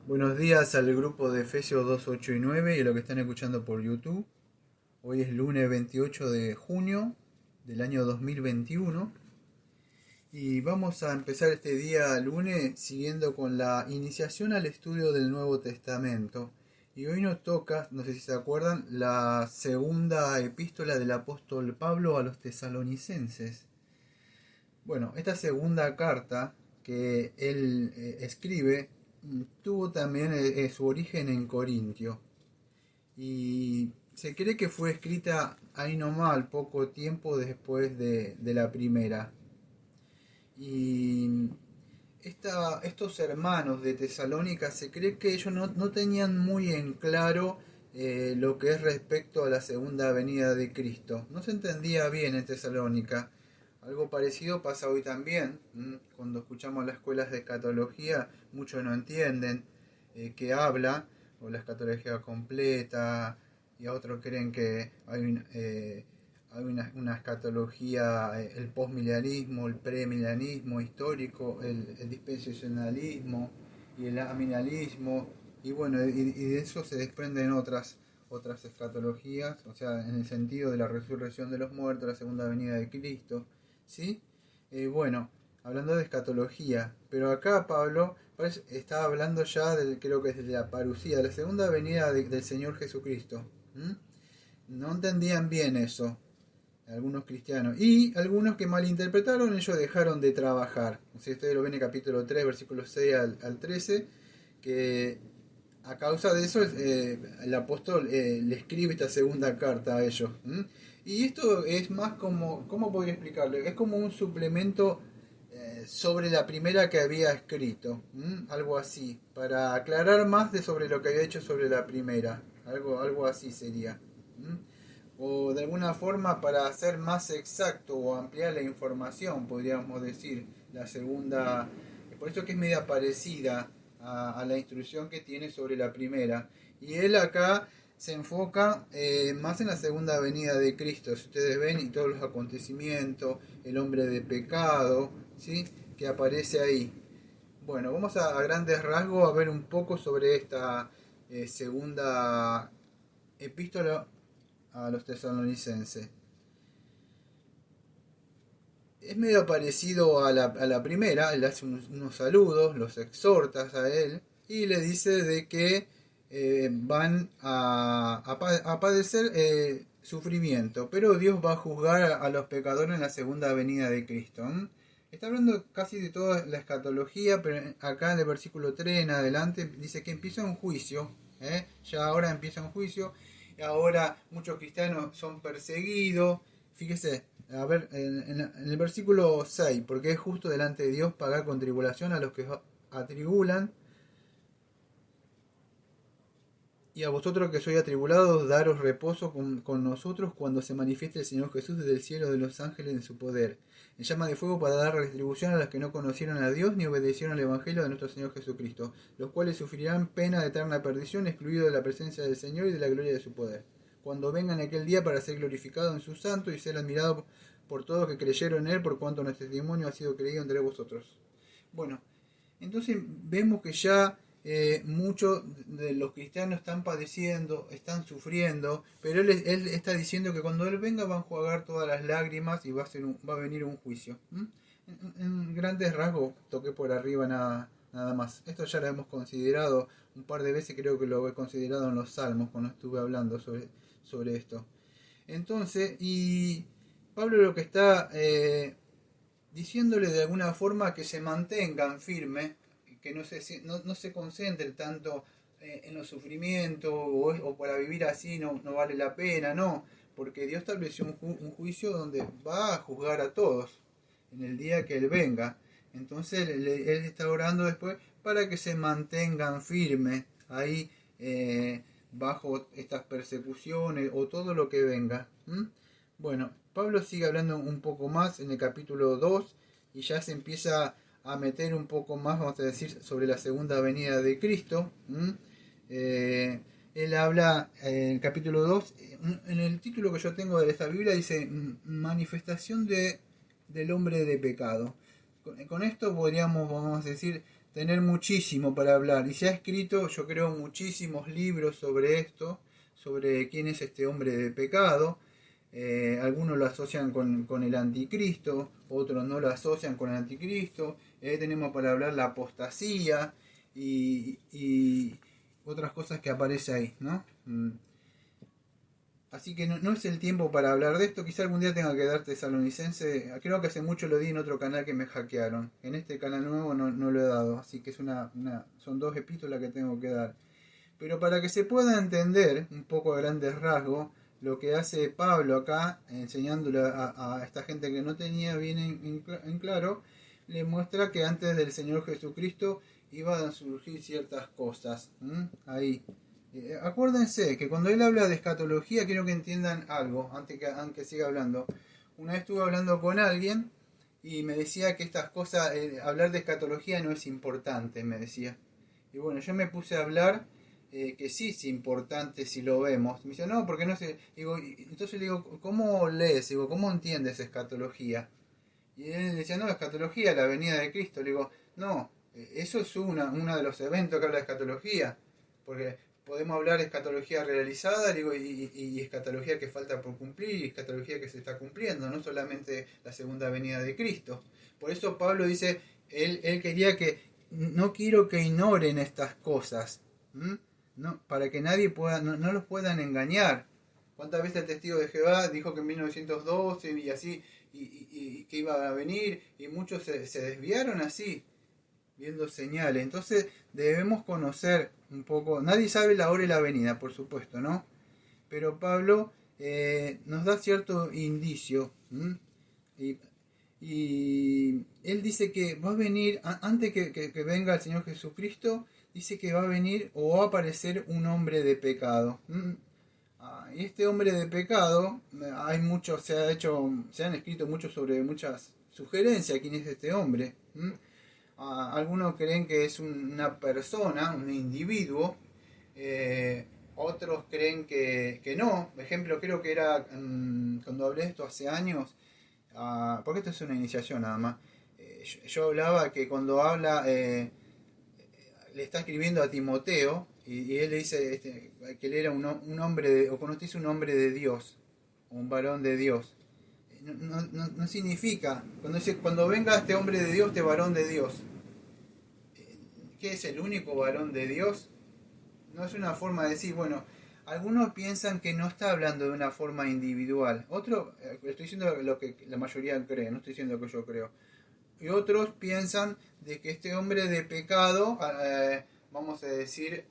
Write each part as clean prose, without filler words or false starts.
Buenos días al grupo de Efesios 2, 8 y 9 y a lo que están escuchando por YouTube. Hoy es lunes 28 de junio del año 2021 y vamos a empezar este día lunes siguiendo con la iniciación al estudio del Nuevo Testamento. Y hoy nos toca, no sé si se acuerdan, la segunda epístola del apóstol Pablo a los tesalonicenses. Bueno, esta segunda carta que él escribe tuvo también su origen en Corintio y se cree que fue escrita ahí nomás al poco tiempo después de la primera. Y estos hermanos de Tesalónica se cree que ellos no tenían muy en claro lo que es respecto a la segunda venida de Cristo. No se entendía bien en Tesalónica. Algo parecido pasa hoy también. Cuando escuchamos las escuelas de escatología, muchos no entienden qué habla, o la escatología completa, y a otros creen que hay una escatología, el postmilianismo, el premilianismo histórico, el dispensacionalismo y el aminalismo, y bueno, y de eso se desprenden otras escatologías, o sea, en el sentido de la resurrección de los muertos, la segunda venida de Cristo, ¿sí? Bueno, hablando de escatología, pero acá Pablo está hablando ya del, creo que es de la parucía, de la segunda venida del Señor Jesucristo. ¿Mm? No entendían bien eso algunos cristianos. Y algunos que malinterpretaron, ellos dejaron de trabajar. Si ustedes lo ven en capítulo 3 versículos 6 al 13, que a causa de eso el apóstol le escribe esta segunda carta a ellos. Y esto es más como, ¿cómo podría explicarlo? Es como un suplemento sobre la primera que había escrito. Algo así, para aclarar más de sobre lo que había hecho sobre la primera. Algo así sería. O de alguna forma para hacer más exacto o ampliar la información, podríamos decir, la segunda, por eso que es media parecida a la instrucción que tiene sobre la primera. Y él acá se enfoca más en la segunda venida de Cristo, si ustedes ven, y todos los acontecimientos, el hombre de pecado, ¿sí? Que aparece ahí. Bueno, vamos a grandes rasgos a ver un poco sobre esta segunda epístola a los tesalonicenses. Es medio parecido a la primera, él hace unos saludos, los exhorta a él y le dice de que van a padecer sufrimiento, pero Dios va a juzgar a los pecadores en la segunda venida de Cristo. Está hablando casi de toda la escatología, pero acá en el versículo 3 en adelante dice que empieza un juicio, ya ahora empieza un juicio, y ahora muchos cristianos son perseguidos. Fíjese, a ver, en el versículo 6, porque es justo delante de Dios pagar con tribulación a los que atribulan, y a vosotros que sois atribulados, daros reposo con nosotros cuando se manifieste el Señor Jesús desde el cielo de los ángeles en su poder, en llama de fuego para dar retribución a los que no conocieron a Dios ni obedecieron al Evangelio de nuestro Señor Jesucristo, los cuales sufrirán pena de eterna perdición, excluidos de la presencia del Señor y de la gloria de su poder, cuando vengan aquel día para ser glorificado en su santo y ser admirado por todos que creyeron en Él, por cuanto nuestro testimonio ha sido creído entre vosotros. Bueno, entonces vemos que ya muchos de los cristianos están padeciendo, están sufriendo, pero él está diciendo que cuando Él venga van a enjuagar todas las lágrimas y va a venir un juicio. En grandes rasgos toqué por arriba nada más. Esto ya lo hemos considerado un par de veces, creo que lo he considerado en los Salmos cuando estuve hablando sobre esto. Entonces, y Pablo lo que está diciéndole de alguna forma que se mantengan firmes, que no se concentre tanto en los sufrimientos o para vivir así no vale la pena, no, porque Dios estableció un juicio donde va a juzgar a todos en el día que Él venga. Entonces él está orando después para que se mantengan firmes ahí bajo estas persecuciones o todo lo que venga. Bueno, Pablo sigue hablando un poco más en el capítulo 2 y ya se empieza a meter un poco más, vamos a decir, sobre la segunda venida de Cristo. Él habla en el capítulo 2 en el título que yo tengo de esta Biblia dice manifestación del hombre de pecado. Con esto podríamos, vamos a decir, tener muchísimo para hablar. Y se ha escrito, yo creo, muchísimos libros sobre esto, sobre quién es este hombre de pecado. Algunos lo asocian con el anticristo, otros no lo asocian con el anticristo. Tenemos para hablar la apostasía y otras cosas que aparece ahí, ¿no? Así que no es el tiempo para hablar de esto. Quizá algún día tenga que dar Tesalonicense. Creo que hace mucho lo di en otro canal que me hackearon. En este canal nuevo no lo he dado. Así que son 2 epístolas que tengo que dar. Pero para que se pueda entender un poco a grandes rasgos lo que hace Pablo acá, enseñándole a esta gente que no tenía bien en claro, le muestra que antes del Señor Jesucristo iban a surgir ciertas cosas. Ahí. Acuérdense que cuando él habla de escatología, quiero que entiendan algo, antes que siga hablando. Una vez estuve hablando con alguien y me decía que estas cosas, hablar de escatología no es importante, me decía. Y bueno, yo me puse a hablar que sí es importante si lo vemos. Me dice, no, porque no sé. Entonces le digo, ¿cómo lees? Digo, ¿cómo entiendes escatología? Y él decía, no, escatología, la venida de Cristo. Le digo, no, eso es uno de los eventos que habla de escatología. Porque podemos hablar de escatología realizada, digo, y escatología que falta por cumplir, y escatología que se está cumpliendo, no solamente la segunda venida de Cristo. Por eso Pablo dice, él quería no quiero que ignoren estas cosas, no, para que nadie pueda, no los puedan engañar. ¿Cuántas veces el testigo de Jehová dijo que en 1912 y así, y que iba a venir, y muchos se desviaron así, viendo señales? Entonces debemos conocer un poco, nadie sabe la hora y la venida, por supuesto, ¿no? Pero Pablo nos da cierto indicio, y él dice que va a venir, antes que venga el Señor Jesucristo, dice que va a venir o va a aparecer un hombre de pecado. Y este hombre de pecado, hay mucho, se han escrito mucho sobre muchas sugerencias quién es este hombre. Algunos creen que es una persona, un individuo, otros creen que no. Por ejemplo, creo que era, cuando hablé de esto hace años, porque esto es una iniciación nada más, yo hablaba que cuando habla, le está escribiendo a Timoteo, y él le dice que él era un hombre, o cuando dice un hombre de Dios, un varón de Dios. No significa, cuando dice, cuando venga este hombre de Dios, este varón de Dios, ¿qué es el único varón de Dios? No es una forma de decir, bueno, algunos piensan que no está hablando de una forma individual. Otros, estoy diciendo lo que la mayoría cree, no estoy diciendo lo que yo creo. Y otros piensan de que este hombre de pecado, vamos a decir,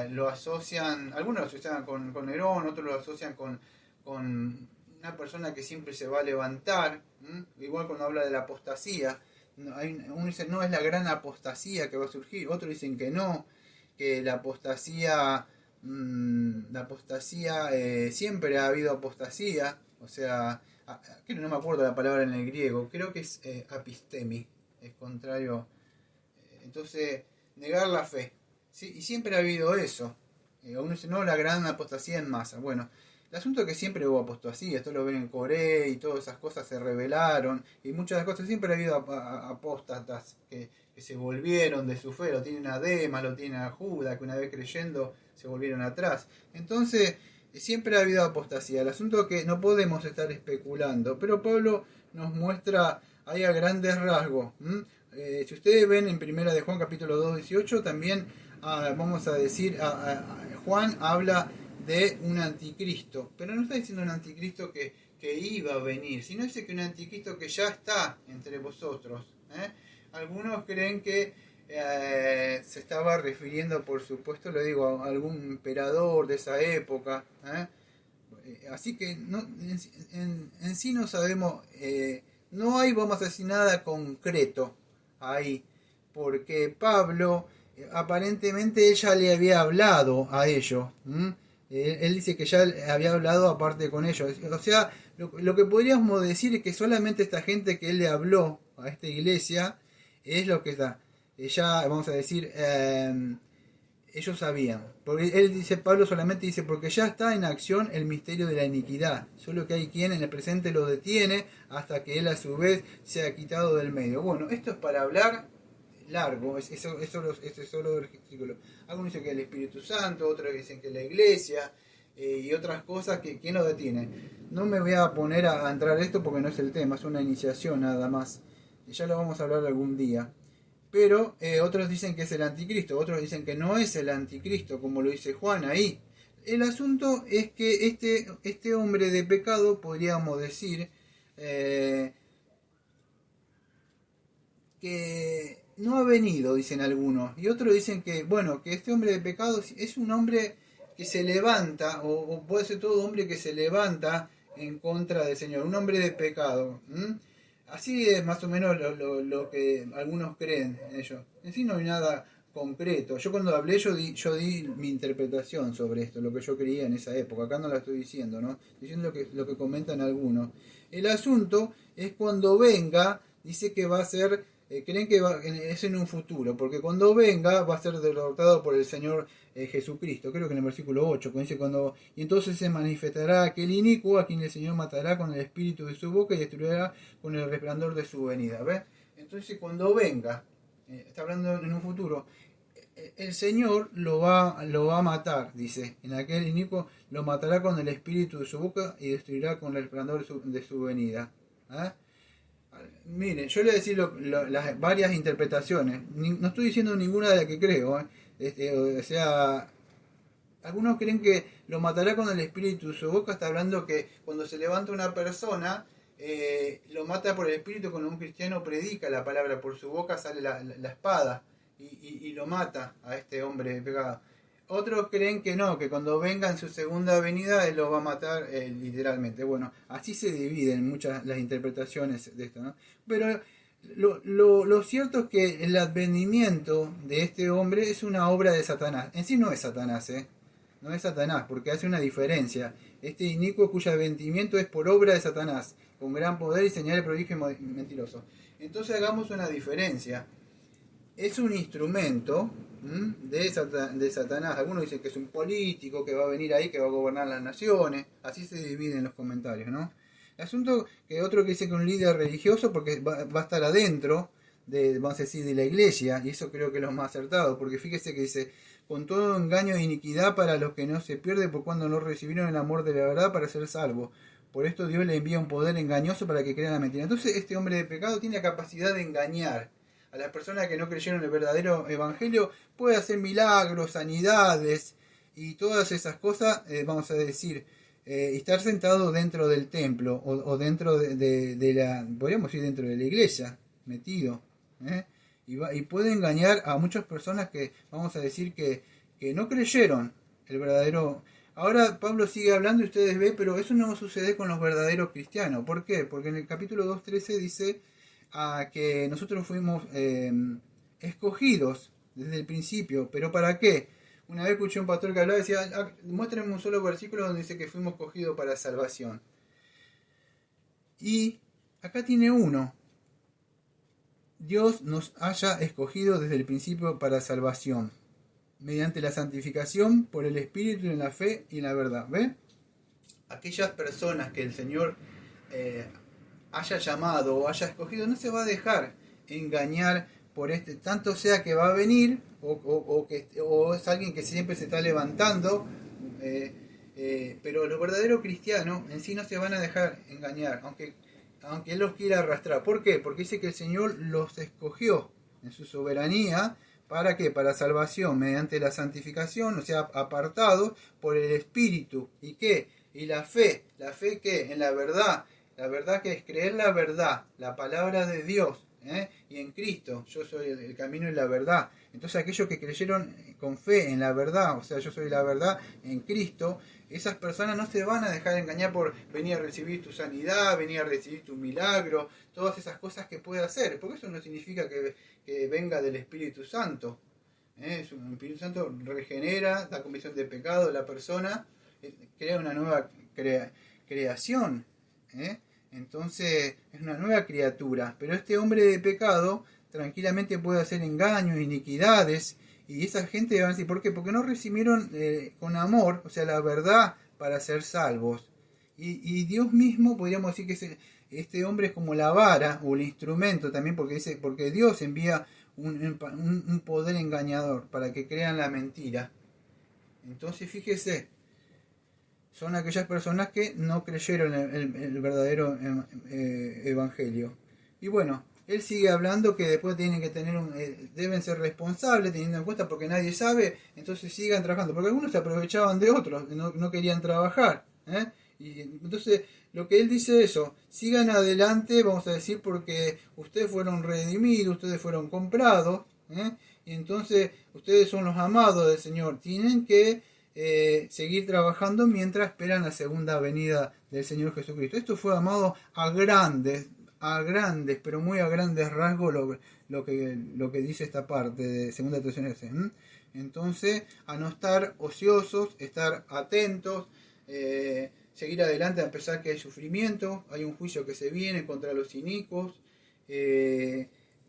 lo asocian, algunos lo asocian con Nerón, otros lo asocian con una persona que siempre se va a levantar, igual cuando habla de la apostasía. Uno dice, no, es la gran apostasía que va a surgir, otros dicen que no, que la apostasía, siempre ha habido apostasía, o sea, que no me acuerdo la palabra en el griego, creo que es apistemi, es contrario. Entonces, negar la fe, ¿sí? Y siempre ha habido eso. Uno dice, no, la gran apostasía en masa. Bueno, el asunto es que siempre hubo apostasía, esto lo ven en Corea y todas esas cosas se revelaron, y muchas de las cosas siempre ha habido apóstatas que se volvieron de su fe, lo tienen a Demas, lo tienen a Judas, que una vez creyendo se volvieron atrás. Entonces, siempre ha habido apostasía. El asunto es que no podemos estar especulando, pero Pablo nos muestra ahí a grandes rasgos. Si ustedes ven en Primera de Juan capítulo 2:18, también vamos a decir, Juan habla de un anticristo, pero no está diciendo un anticristo que iba a venir, sino dice que un anticristo que ya está entre vosotros. Algunos creen que se estaba refiriendo, por supuesto, lo digo, a algún emperador de esa época. Así que en sí no sabemos, no hay, vamos a decir, nada concreto ahí, porque Pablo aparentemente ella le había hablado a ellos. Él dice que ya había hablado aparte con ellos. O sea, lo que podríamos decir es que solamente esta gente que él le habló a esta iglesia es lo que está. Ya, vamos a decir, ellos sabían. Porque él dice, Pablo solamente dice, porque ya está en acción el misterio de la iniquidad. Solo que hay quien en el presente lo detiene hasta que él a su vez se ha quitado del medio. Bueno, esto es para hablar largo, es solo versículo. Algunos dicen que el Espíritu Santo, otros dicen que la iglesia, y otras cosas que ¿quién lo detiene? No me voy a poner a entrar a esto porque no es el tema, es una iniciación nada más. Y ya lo vamos a hablar algún día. Pero otros dicen que es el anticristo, otros dicen que no es el anticristo, como lo dice Juan ahí. El asunto es que este hombre de pecado, podríamos decir, que no ha venido, dicen algunos, y otros dicen que, bueno, que este hombre de pecado es un hombre que se levanta, o puede ser todo hombre que se levanta en contra del Señor, un hombre de pecado. Así es más o menos lo que algunos creen en ello. En sí no hay nada concreto. Yo cuando hablé, yo di mi interpretación sobre esto, lo que yo creía en esa época. Acá no la estoy diciendo, ¿no? Estoy diciendo lo que comentan algunos. El asunto es cuando venga, dice que va a ser, creen que es en un futuro, porque cuando venga va a ser derrotado por el Señor Jesucristo. Creo que en el versículo 8, cuando dice y entonces se manifestará aquel inicuo a quien el Señor matará con el espíritu de su boca y destruirá con el resplandor de su venida. ¿Ves? Entonces cuando venga, está hablando en un futuro, el Señor lo va a matar, dice. En aquel inicuo lo matará con el espíritu de su boca y destruirá con el resplandor de su venida. ¿Ah? Miren, yo le voy a decir las varias interpretaciones. No estoy diciendo ninguna de las que creo. O sea, algunos creen que lo matará con el espíritu de su boca. Está hablando que cuando se levanta una persona, lo mata por el espíritu. Cuando un cristiano predica la palabra, por su boca sale la espada y lo mata a este hombre de pecado. Otros creen que no, que cuando venga en su segunda venida él lo va a matar literalmente. Bueno, así se dividen muchas las interpretaciones de esto, ¿no? Pero lo cierto es que el advenimiento de este hombre es una obra de Satanás. En sí no es Satanás, no es Satanás, porque hace una diferencia. Este inicuo cuyo advenimiento es por obra de Satanás, con gran poder y señales, prodigio y mentiroso. Entonces hagamos una diferencia. Es un instrumento de Satanás. Algunos dicen que es un político que va a venir ahí, que va a gobernar las naciones. Así se dividen los comentarios, ¿no? El asunto que otro que dice que un líder religioso, porque va a estar adentro vamos a decir, de la iglesia, y eso creo que es lo más acertado, porque fíjese que dice, con todo engaño e iniquidad para los que no se pierden por cuando no recibieron el amor de la verdad para ser salvos. Por esto Dios le envía un poder engañoso para que crean la mentira. Entonces este hombre de pecado tiene la capacidad de engañar a las personas que no creyeron el verdadero evangelio. Puede hacer milagros, sanidades y todas esas cosas, vamos a decir, estar sentado dentro del templo o dentro de la, podríamos decir, dentro de la iglesia, metido, y puede engañar a muchas personas que, vamos a decir, que no creyeron el verdadero. Ahora Pablo sigue hablando y ustedes ven, pero eso no sucede con los verdaderos cristianos. ¿Por qué? Porque en el capítulo 2.13 dice que nosotros fuimos escogidos desde el principio. ¿Pero para qué? Una vez escuché a un pastor que hablaba y decía, muéstrenme un solo versículo donde dice que fuimos escogidos para salvación. Y acá tiene uno. Dios nos haya escogido desde el principio para salvación, mediante la santificación por el Espíritu en la fe y en la verdad. ¿Ve? Aquellas personas que el Señor haya llamado o haya escogido, no se va a dejar engañar por tanto sea que va a venir o es alguien que siempre se está levantando, pero los verdaderos cristianos en sí no se van a dejar engañar, aunque Él los quiera arrastrar. ¿Por qué? Porque dice que el Señor los escogió en su soberanía. ¿Para qué? Para salvación, mediante la santificación, o sea, apartados por el Espíritu. ¿Y qué? Y la fe ¿qué? En la verdad que es creer la verdad, la palabra de Dios, y en Cristo, yo soy el camino y la verdad. Entonces aquellos que creyeron con fe en la verdad, o sea, yo soy la verdad en Cristo, esas personas no se van a dejar engañar por venir a recibir tu sanidad, venir a recibir tu milagro, todas esas cosas que puede hacer, porque eso no significa que venga del Espíritu Santo. El Espíritu Santo regenera, da convicción de pecado de la persona, crea una nueva creación. Entonces es una nueva criatura, pero este hombre de pecado tranquilamente puede hacer engaños, iniquidades, y esa gente va a decir, ¿por qué? Porque no recibieron con amor, o sea, la verdad para ser salvos. Y Dios mismo, podríamos decir que este hombre es como la vara o el instrumento también, porque dice, porque Dios envía un poder engañador para que crean la mentira. Entonces fíjese, son aquellas personas que no creyeron el verdadero evangelio. Y bueno, él sigue hablando que después tienen que tener deben ser responsables teniendo en cuenta porque nadie sabe, entonces sigan trabajando, porque algunos se aprovechaban de otros, no querían trabajar, ¿eh? Y entonces lo que él dice es eso, sigan adelante, vamos a decir, porque ustedes fueron redimidos, ustedes fueron comprados, ¿eh? Y entonces ustedes son los amados del Señor, tienen que seguir trabajando mientras esperan la segunda venida del Señor Jesucristo. Esto fue, amado, a grandes, pero muy a grandes rasgos lo que dice esta parte de segunda de Tesalonicenses. Entonces, a no estar ociosos, estar atentos, seguir adelante a pesar que hay sufrimiento, hay un juicio que se viene contra los inicuos,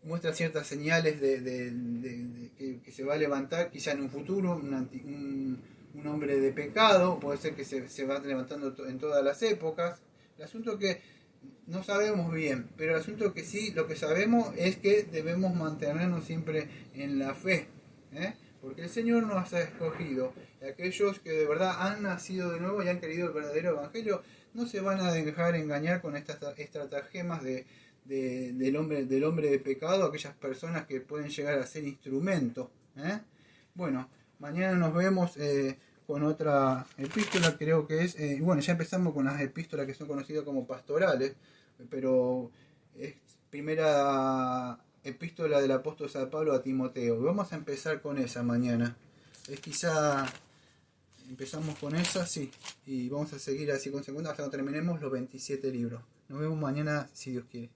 muestra ciertas señales que se va a levantar quizá en un futuro un hombre de pecado, puede ser que se va levantando en todas las épocas. El asunto que no sabemos bien, pero el asunto que sí, lo que sabemos es que debemos mantenernos siempre en la fe, ¿eh? Porque el Señor nos ha escogido, y aquellos que de verdad han nacido de nuevo y han querido el verdadero evangelio, no se van a dejar engañar con estas estratagemas del hombre de pecado, aquellas personas que pueden llegar a ser instrumentos, ¿eh? Bueno, mañana nos vemos con otra epístola, creo que es, bueno, ya empezamos con las epístolas que son conocidas como pastorales, pero es primera epístola del apóstol San Pablo a Timoteo. Vamos a empezar con esa mañana. Es quizá empezamos con esa, sí, y vamos a seguir así con segunda hasta que terminemos los 27 libros. Nos vemos mañana si Dios quiere.